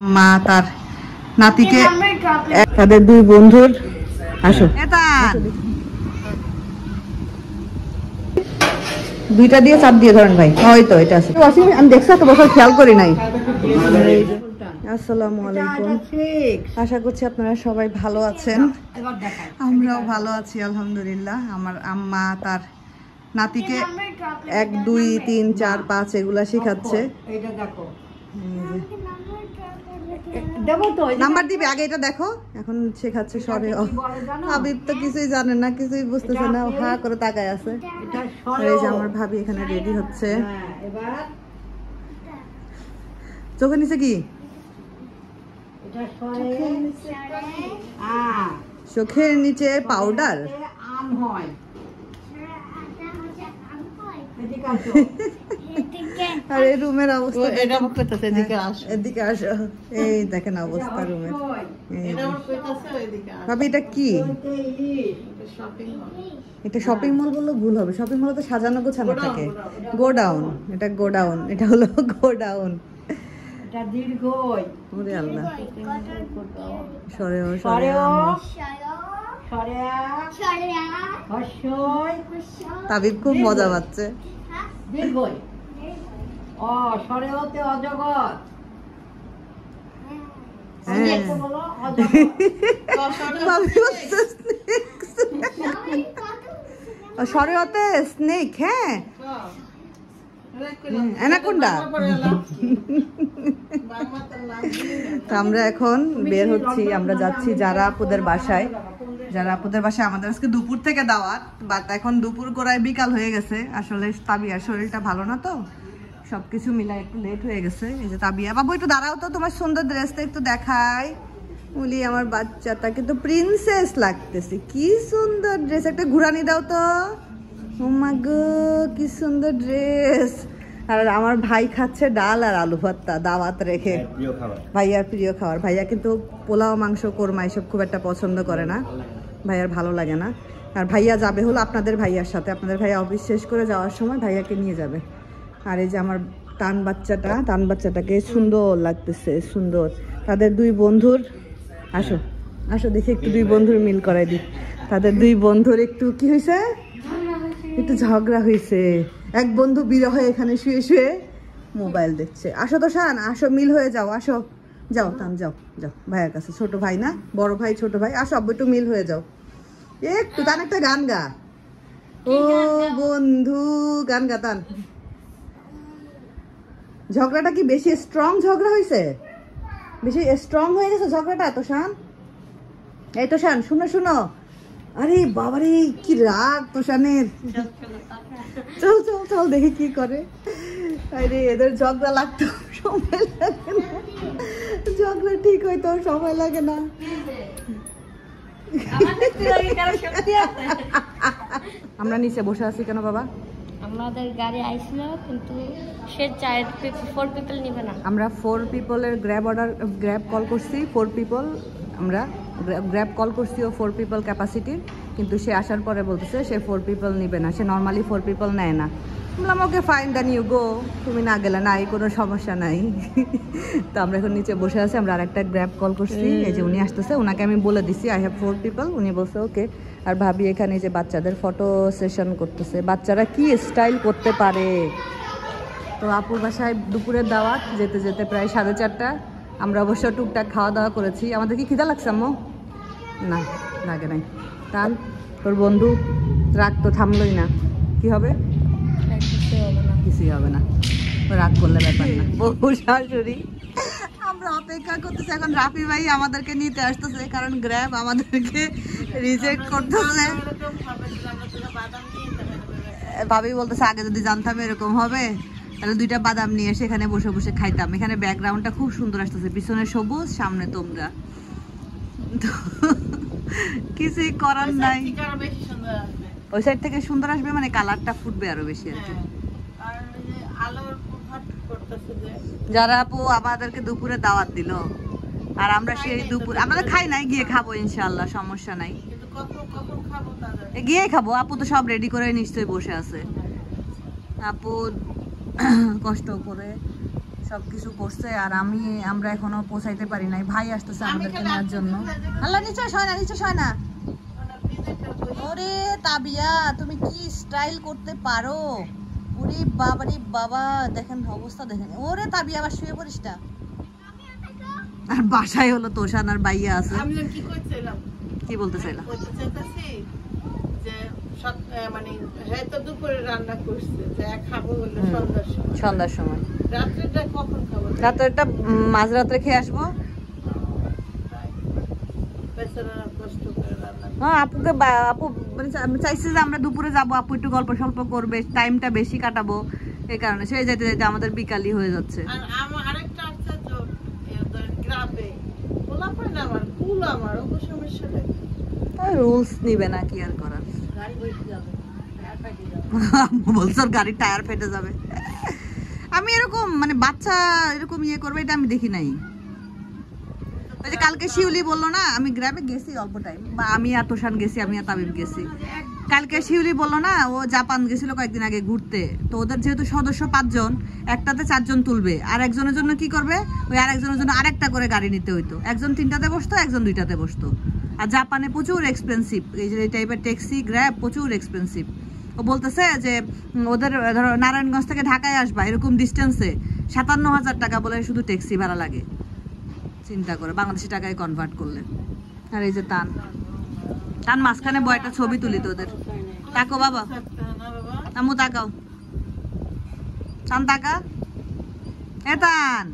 মা তার নাতিকে তাদের দুই বন্ধুর আসো দুইটা দিয়ে চাপ দিয়ে ধরেন ভাই হয়তো এটা আছে আমি দেখছি তো বছর খেয়াল করি নাই। আসসালামু আলাইকুম, আশা করছি আপনারা সবাই ভালো আছেন, আমরাও ভালো আছি আলহামদুলিল্লাহ। আমার আম্মা তার নাতিকে 1 2 3 4 5 এগুলা শেখাচ্ছে। নাম্বার দিবে আগে, এটা দেখো এখন শেখাচ্ছে সরে। হাবিব তো কিছুই জানে না, কিছুই বুঝতেছে না, হা করে তাকায় আছে। এই যে আমার ভাবি এখানে রেডি হচ্ছে। চোখের নিচে কি? চোখের নিচে পাউডার। আরে রুমের অবস্থা এদিকে আসো, এই দেখেন অবস্থা রুমের। ভাবি এটা কি? এটা শপিং মল বললে ভুল হবে, শপিং মল তো সাজানো গোছানো থাকে। গোডাউন, এটা গোডাউন, এটা হলো গোডাউন। ওরে আল্লাহ, সরেও তাবিব খুব মজা পাচ্ছে। সরেওতে স্নেক, হ্যাঁ অ্যানাকোন্ডা। আমরা এখন বের হচ্ছি, আমরা যাচ্ছি যারা আপুদের বাসায়। যারা আপুদের বাসায় আমাদের আজকে দুপুর থেকে দাওয়াত, বাট এখন দুপুর গোড়ায় বিকাল হয়ে গেছে। আসলে তাবিয়ার শরীরটা ভালো না, তো সবকিছু মিলাই একটু লেট হয়ে গেছে। এই যে তাবিয়া, বাবু একটু দাঁড়াও তো, তোমার সুন্দর ড্রেসটা একটু দেখাই। বলি আমার বাচ্চাটা কিন্তু প্রিন্সেস লাগতেছে, কি সুন্দর ড্রেস, একটা ঘুরানি দাও তো। ও মা গো কি সুন্দর ড্রেস। আর আমার ভাই খাচ্ছে ডাল আর আলু ভর্তা দাওয়াত রেখে, ভাইয়ার প্রিয় খাবার। ভাইয়া কিন্তু পোলাও মাংস কোরমা এসব খুব একটা পছন্দ করে না, ভাইয়ার ভালো লাগে না। আর ভাইয়া যাবে হলো আপনাদের ভাইয়ার সাথে, আপনাদের ভাইয়া অফিস শেষ করে যাওয়ার সময় ভাইয়াকে নিয়ে যাবে। আর এই যে আমার টান বাচ্চাটাকে সুন্দর লাগতেছে, সুন্দর। তাদের দুই বন্ধুর আসো আসো দেখি একটু দুই বন্ধুর মিল করাই দিই। তাদের দুই বন্ধুর একটু কি হয়েছে, একটু ঝগড়া হয়েছে। এক বন্ধু বিরহে এখানে শুয়ে শুয়ে মোবাইল দেখছে। আসো তো শান, আসো মিল হয়ে যাও, আসো যাও তান যাও যাও ভাইয়ের কাছে। ছোট ভাই না, বড় ভাই ছোট ভাই, আসো আব্বু একটু মিল হয়ে যাও একটু। তান একটা গান গা, ও বন্ধু গান গা তান। ঝগড়াটা কি বেশি স্ট্রং ঝগড়া হয়েছে? বেশি স্ট্রং হয়ে গেছে ঝগড়াটা? তো শান, এই তো শান শুনো শুনো, আরে বাবারে কি রাগ তোষানের। চল চল চল দেখি কি করে। আরে এদের ঝগড়া লাগতো সময় লাগে না, ঝগড়া ঠিক হইতো সময় লাগে না। আমরা নিচে বসে আছি কেন বাবা? আমাদের গাড়ি আইছিল কিন্তু সে 4 পিপল নিবে না। আমরা 4 পিপলের গ্র্যাব কল করছি। 4 পিপল আমরা গ্র্যাব কল করছি ও 4 পিপল ক্যাপাসিটির, কিন্তু সে আসার পরে বলতেছে সে 4 পিপল নিবে না, সে নর্মালি 4 পিপল নেয় না। বললাম okay fine then you go, তুমি না গেলে নাই, কোনো সমস্যা নাই। তো আমরা এখন নিচে বসে আছি, আমরা আরেকটা গ্র্যাব কল করছি, এই যে উনি আসতেছে, ওনাকে আমি বলে দিছি আই হ্যাভ 4 পিপল, উনি বলছে ওকে। আর ভাবি এখানে যে বাচ্চাদের ফটো সেশন করতেছে, বাচ্চারা কি স্টাইল করতে পারে। তো আপুর বাসায় দুপুরের দাওয়াত, যেতে যেতে প্রায় 4:30। আমরা অবশ্য টুকটাক খাওয়া দাওয়া করেছি। আমাদের কি খিদা লাগছে আম্মু? না লাগে নাই। তান তোর বন্ধু রাগ তো থামলই না, কি হবে? কিছুই হবে না, রাগ করলে ব্যাপার না। বহু শাশুড়ি আমরা অপেক্ষা করতেছি, এখন রাফি ভাই আমাদেরকে নিতে আসতেছে, কারণ গ্র্যাব আমাদেরকে রিজেক্ট করতেছে। ভাবি বলতেছে আগে যদি জানতাম এরকম হবে তাহলে 2টা বাদাম নিয়ে এসে এখানে বসে বসে খাইতাম। এখানে ব্যাকগ্রাউন্ডটা খুব সুন্দর আসতেছে, পিছনে সবুজ, সামনে তোমরা, কিছুই করার নাই। ওই সাইড থেকে সুন্দর আসবে, মানে কালারটা ফুটবে আরো বেশি আর কি। যারা আপু আমাদেরকে দুপুরে দাওয়াত দিল, আর আমরা সেই দুপুর আমাদের খাই নাই, গিয়ে খাবো ইনশাআল্লাহ, সমস্যা নাই, গিয়ে খাবো। আপু তো সব রেডি করে নিশ্চয়ই বসে আছে। আপু কষ্ট করে সবকিছু করছে আর আমরা এখনো পৌঁছাইতে পারি নাই। ভাই আসতেছে আমাদেরকে নেওয়ার জন্য। আল্লাহ নিচে শয় না। ওরে তাবিয়া তুমি কি স্টাইল করতে পারো, ওরে বাবারে বাবা, দেখেন অবস্থা দেখেন। ওরে তাবিয়া আবার শুয়ে পড়িস না। আর বাসায় হলো তোষান আর বাইয়া আছে। আমি কি কইছিলাম, কি বলতে চাইলাম, বলতে চাইতাছি যে মানে হয়তো দুপুরে রান্না করছে, যে খাবো বলে সন্ধ্যার সময়। রাত্রেটা কখন খাবো? রাত্রেটা মাঝরাত্রে খেয়ে আসবো। বেচারারা কষ্ট করে রান্না। হ্যাঁ আপুকে আপু মানে চাইছে যে আমরা দুপুরে যাবো, আপু একটু গল্প সল্প করবে, টাইমটা বেশি কাটাবো, এই কারণে সেই যেতে যেতে আমাদের বিকালই হয়ে যাচ্ছে। আর আমার আরেকটা আছে তো গ্রামে বলা পায় না, আমার কুল আমার ও সমস্যাটা রুলস নিবে না, কি আর করার। গাড়ি বসে যাবে, বলছো গাড়ির টায়ার ফেটে যাবে। আমি এরকম মানে বাচ্চা এরকম ইয়ে করবে এটা আমি দেখি নাই। ওই যে কালকে শিউলি বললো না, আমি গ্রামে গেছি অল্প টাইম, বা আমি আর তোষান গেছি, আমি আর তাবিব গেছি। কালকে শিউলি বললো না ও জাপান গেছিল কয়েকদিন আগে ঘুরতে, তো ওদের যেহেতু সদস্য 5 জন, একটাতে 4 জন তুলবে, আর একজনের জন্য কি করবে, ওই আরেকজনের জন্য আরেকটা করে গাড়ি নিতে হইতো। একজন 3টাতে বসতো, একজন 2টাতে বসতো। আর জাপানে প্রচুর এক্সপেন্সিভ, এই যে এই টাইপের ট্যাক্সি গ্র্যাব প্রচুর এক্সপেন্সিভ। ও বলতেছে যে ওদের ধরো নারায়ণগঞ্জ থেকে ঢাকায় আসবা এরকম ডিস্টেন্সে 57,000 টাকা বলে শুধু ট্যাক্সি ভাড়া লাগে, চিন্তা করে বাংলাদেশি টাকায় কনভার্ট করলে। আর এই যে টান মাঝখানে বয়টা ছবি তুলি তো ওদের। তাকো বাবা, আম্মু তাকাও, টান তাকা, এ টান।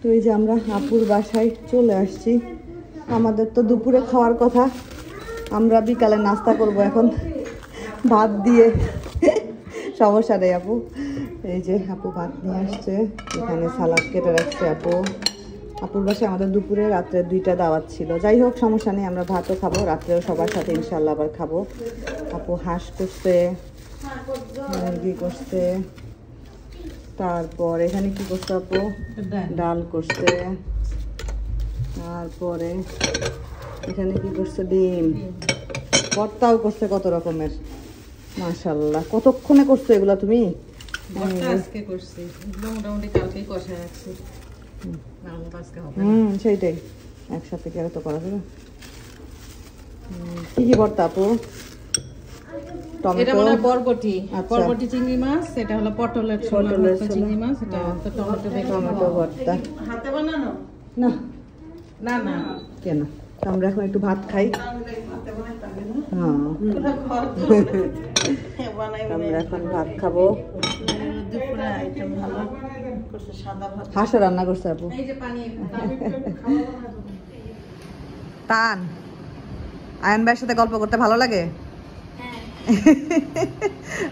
তো এই যে আমরা আপুর বাসায় চলে আসছি। আমাদের তো দুপুরে খাওয়ার কথা, আমরা বিকালে নাস্তা করব এখন ভাত দিয়ে। সমস্যা নেই আপু, এই যে আপু ভাত নিয়ে আসছে, এখানে সালাদ কেটে রাখছে আপু। আপুর বাসায় আমাদের দুপুরে রাত্রে 2টা দাওয়াত ছিল, যাই হোক সমস্যা নেই, আমরা ভাতও খাবো, রাত্রেও সবার সাথে ইনশাল্লাহ আবার খাবো। আপু হাঁস করছে, মুরগি করছে, তারপর এখানে কি করছে আপু, ডাল করছে, তারপরে এখানে কি করছে, ডিম, ভর্তাও করছে কত রকমের। মাশাআল্লাহ, কতক্ষণে করছো এগুলা তুমি? আজকে করছি, মোটামুটি কালকেই কষা রাখছি। সেইটাই একসাথে কি আর তো করা যাবে। কি কি ভর্তা আপু? এটা মানে বরবটি, আচ্ছা। বরবটি চিংড়ি মাছ, এটা হলো পটলের চিংড়ি মাছ, এটা তো টমেটো ভর্তা। হাতে বানানো না না না কেন, আমরা এখন একটু ভাত খাই। আমরা এখন ভাত খাবো। হাঁসও রান্না করছে আপু। টান, আয়ন ভাইয়ের সাথে গল্প করতে ভালো লাগে।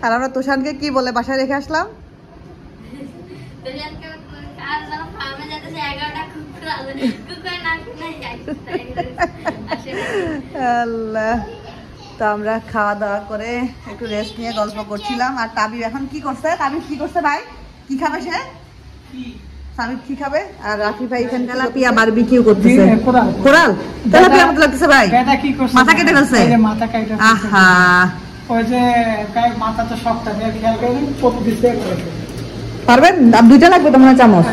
আর আমরা তোষানকে কি বলে বাসায় রেখে আসলাম? আল্লাহ, তো আমরা খাওয়া দাওয়া করে একটু রেস্ট নিয়ে গল্প করছিলাম। আর তাবিব এখন কি করছে? তাবিব কি করছে ভাই? কি খাবে সে? সাবিব কি খাবে? আর রাফি ভাই এখানে তেলাপিয়া বারবিকিউ করতেছে। কোরাল তেলাপিয়া মতো লাগতেছে ভাই। মাথা কেটে ফেলছে। মাথা কেটে আহা, ওই যে মাথা তো শক্ত, খেয়াল করে প্রতিদিন পারবেন? আর 2টা লাগবে তো মনে হয় চামচ,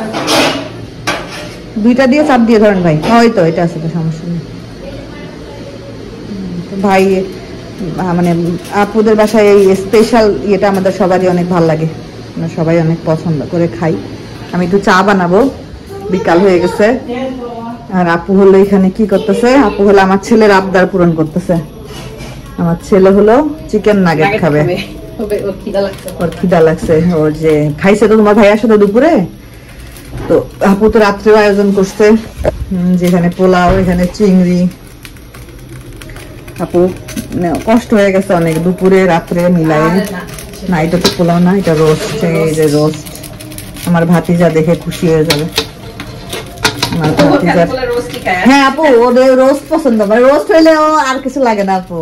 2টা দিয়ে চাপ দিয়ে ধরেন ভাই। হয়তো এটা আছে তো, সমস্যা নেই ভাই। মানে আপুদের বাসায় এই স্পেশাল ইয়েটা আমাদের সবারই অনেক ভালো লাগে, আমরা সবাই অনেক পছন্দ করে খাই। আমি একটু চা বানাবো, বিকাল হয়ে গেছে। আর আপু হলো এখানে কি করতেছে? আপু হলো আমার ছেলের আবদার পূরণ করতেছে। আমার ছেলে হলো চিকেন নাগেট খাবে, ওর খিদা লাগছে। ওর যে খাইছে তো তোমার ভাইয়ার সাথে দুপুরে, তো আপু তো রাত্রেও আয়োজন করছে, যেখানে পোলাও, এখানে চিংড়ি। আপু কষ্ট হয়ে গেছে অনেক, দুপুরে রাত্রে মিলাই। না এটা তো পোলাও না, এটা রোস্ট। এই যে রোস্ট, আমার ভাতিজা দেখে খুশি হয়ে যাবে। আমার ভাতিজা, হ্যাঁ আপু ওদের রোস্ট পছন্দ করে, রোস্ট হইলে ও আর কিছু লাগে না আপু।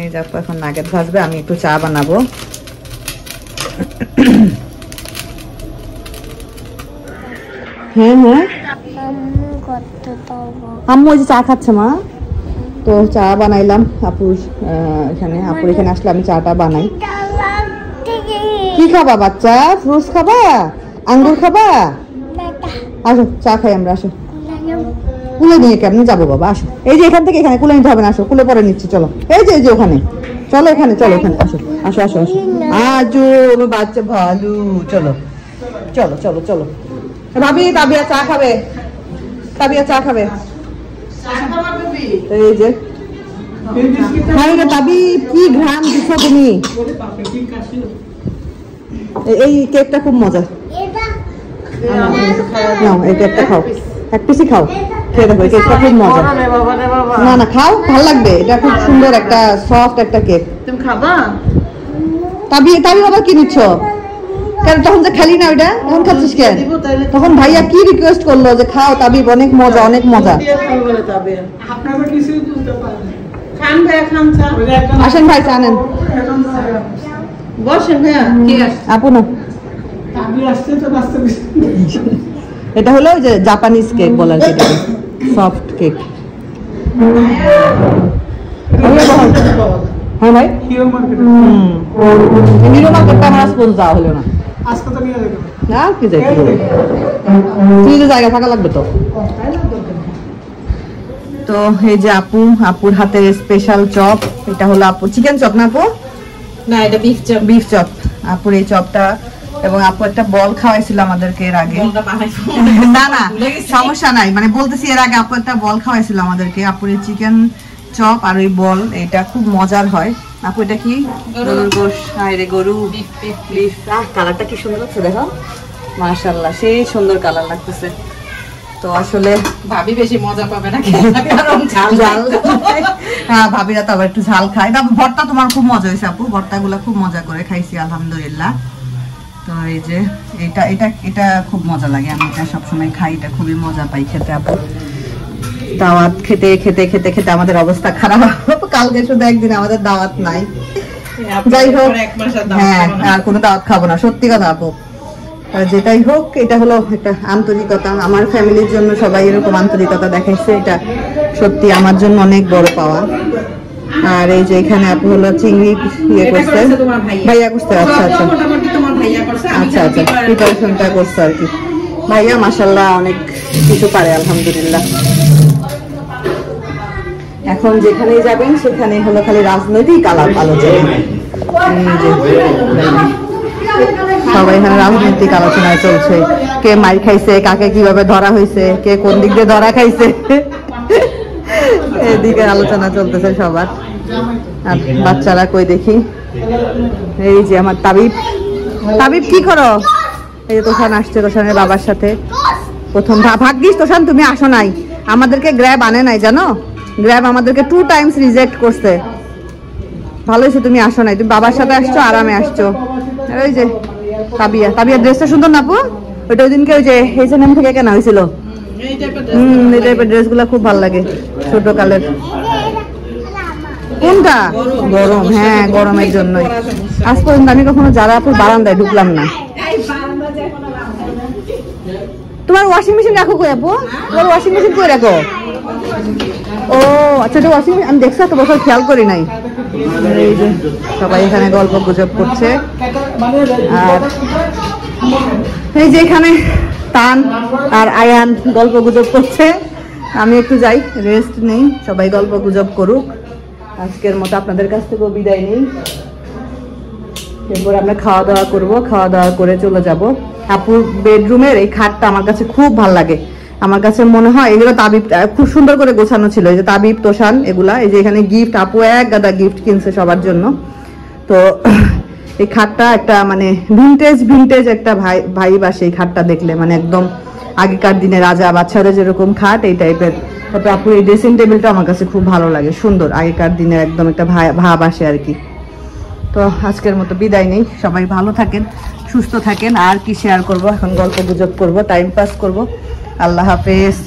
এই যে আপু এখন নাগেট ভাজবে, আমি একটু চা বানাবো। হ্যাঁ হ্যাঁ, আম্মু ওই যে চা খাচ্ছে মা। তো চা বানাইলাম আপুর এখানে, আপুর এখানে আসলে আমি চাটা বানাই। কি খাবা বাচ্চা? ফ্রুটস খাবা? আঙ্গুর খাবা? আসো চা খাই আমরা, আসো। কুলে নিয়ে কেমন যাবো বাবা, আসো। এই যে এখান থেকে এখানে কুলে নিতে হবে না, আসো কুলে পরে নিচ্ছি, চলো। এই যে ওখানে চলো, এখানে চলো, এখানে আসো আসো আসো আসো। আজু বাচ্চা ভালো, চলো চলো চলো চলো। ভাবি তাবিয়া চা খাবে, তাবিয়া চা খাবে। এই যে তাবি কি ঘ্রাণ দিচ্ছ তুমি। এই কেকটা খুব মজা, নাও এই কেকটা খাও, এক পিসই খাও, খেয়ে দেখো এই কেকটা খুব মজা। না না খাও, ভালো লাগবে, এটা খুব সুন্দর একটা সফট একটা কেক। তুমি খাবা? তাবি তাবি বাবা কি নিচ্ছ কেন? তখন যে খালি না ওইটা, এখন খাচ্ছিস কেন? তখন ভাইয়া কি রিকোয়েস্ট করলো যে খাও তাবি, অনেক মজা অনেক মজা। আসেন ভাই চা নেন, বসেন ভাইয়া। আপু না, এটা হলো যে জাপানিজ কেক বলার, সফট কেক। হ্যাঁ ভাই, হিরো মার্কেটটা আমার স্পোজ দেওয়া হলো না, না কি যাই ফ্রিজে জায়গা থাকা লাগবে তো। তো এই যে আপুর হাতের স্পেশাল চপ, এটা হলো আপু চিকেন চপ না আপু? না এটা বিফ চপ। বিফ চপ, আপুর এই চপটা। এবং আপু একটা বল খাওয়াইছিল আমাদেরকে এর আগে। না না সমস্যা নাই, মানে বলতেছি এর আগে আপু একটা বল খাওয়াইছিল আমাদেরকে। আপুর এই চিকেন চপ আর ওই বল, এটা খুব মজার হয়। আপু এটা কি? গরুর গোশ। আরে গরু বিফ। কালারটা কি সুন্দর লাগছে দেখো, মাশাআল্লাহ সেই সুন্দর কালার লাগতেছে। তো আসলে ভাবি বেশি মজা পাবে না, কারণ ঝাল। হ্যাঁ ভাবিরা তো আবার একটু ঝাল খায়। ভর্তা তোমার খুব মজা হয়েছে আপু, ভর্তাগুলো খুব মজা করে খাইছি আলহামদুলিল্লাহ। তো এই যে এটা এটা এটা খুব মজা লাগে, আমি এটা সবসময় খাই, এটা খুবই মজা পাই খেতে আপু। দাওয়াত খেতে খেতে খেতে খেতে আমাদের অবস্থা খারাপ। কালকে শুধু একদিন আমাদের দাওয়াত নাই, যাই হোক হ্যাঁ আর কোনো দাওয়াত খাবো না, সত্যি কথা আপু। যেটাই হোক এটা হলো একটা আন্তরিকতা, আমার ফ্যামিলির জন্য সবাই এরকম আন্তরিকতা দেখাইছে, এটা সত্যি আমার জন্য অনেক বড় পাওয়া। আর এই যে এখানে আপু হলো চিংড়ি ইয়ে করছে, ভাইয়া করছে। আচ্ছা আচ্ছা আচ্ছা আচ্ছা প্রিপারেশনটা করছে আর কি ভাইয়া, মাশাআল্লাহ অনেক কিছু পারে আলহামদুলিল্লাহ। এখন যেখানেই যাবেন সেখানে হলো খালি রাজনৈতিক আলোচনা, সবাই এখানে রাজনৈতিক আলোচনায় চলছে। কে মার খাইছে, কাকে কিভাবে ধরা হয়েছে, কে কোন দিক দিয়ে ধরা খাইছে, এদিকে আলোচনা চলতেছে সবার। আর বাচ্চারা কই দেখি, এই যে আমার তাবিব কি করো? এই যে তোষান আসছে, তোষানের বাবার সাথে প্রথম। ভাগ্যিস তোষান তুমি আসো নাই, আমাদেরকে গ্র্যাব আনে নাই জানো, গ্র্যাব আমাদেরকে 2 টাইমস রিজেক্ট করছে। ভালো হয়েছে তুমি আসো নাই, তুমি বাবার সাথে আসছো, আরামে আসছো। ওই যে তাবিয়া ড্রেসটা সুন্দর না আপু? ওইটা ওই দিনকে ওই যে H&M থেকে কেনা হয়েছিল। এই টাইপের ড্রেস গুলা খুব ভালো লাগে, ছোট কালের। কোনটা? গরম, হ্যাঁ গরমের জন্যই। আজ পর্যন্ত আমি কখনো যারা আপুর বারান্দায় ঢুকলাম না। তোমার ওয়াশিং মেশিন রাখো কই আপু? তোমার ওয়াশিং মেশিন কই রাখো? ও আচ্ছা, এটা ওয়াশিং মেশিন আমি দেখছি তো বছর খেয়াল করি নাই। এই যে সবাই এখানে গল্প গুজব করছে। আর এই যে এখানে তান আর আয়ান গল্প গুজব করছে, আমি একটু যাই রেস্ট নেই, সবাই গল্প গুজব করুক। আজকের মতো আপনাদের কাছ থেকেও বিদায় নেই, এরপর আমরা খাওয়া দাওয়া করবো, খাওয়া দাওয়া করে চলে যাব। আপুর বেডরুমের এই খাটটা আমার কাছে খুব ভালো লাগে, আমার কাছে মনে হয় এগুলো তাবিব খুব সুন্দর করে গোছানো ছিল। এই যে তাবিব তোষান এগুলা, এই যে এখানে গিফট, আপু এক গাদা গিফট কিনছে সবার জন্য। তো এই খাটটা একটা মানে ভিন্টেজ একটা ভাই বাসে এই খাটটা দেখলে, মানে একদম আগেকার দিনে রাজা বাচ্চাদের যেরকম খাট এই টাইপের। তারপর আপুর এই ড্রেসিং টেবিলটা আমার কাছে খুব ভালো লাগে, সুন্দর আগেকার দিনের একদম একটা ভাব আসে আর কি। তো আজকের মতো বিদায় নেই, সবাই ভালো থাকেন, সুস্থ থাকেন। আর কি শেয়ার করব, এখন গল্প গুজব করবো, টাইম পাস করবো। আল্লাহ হাফেজ।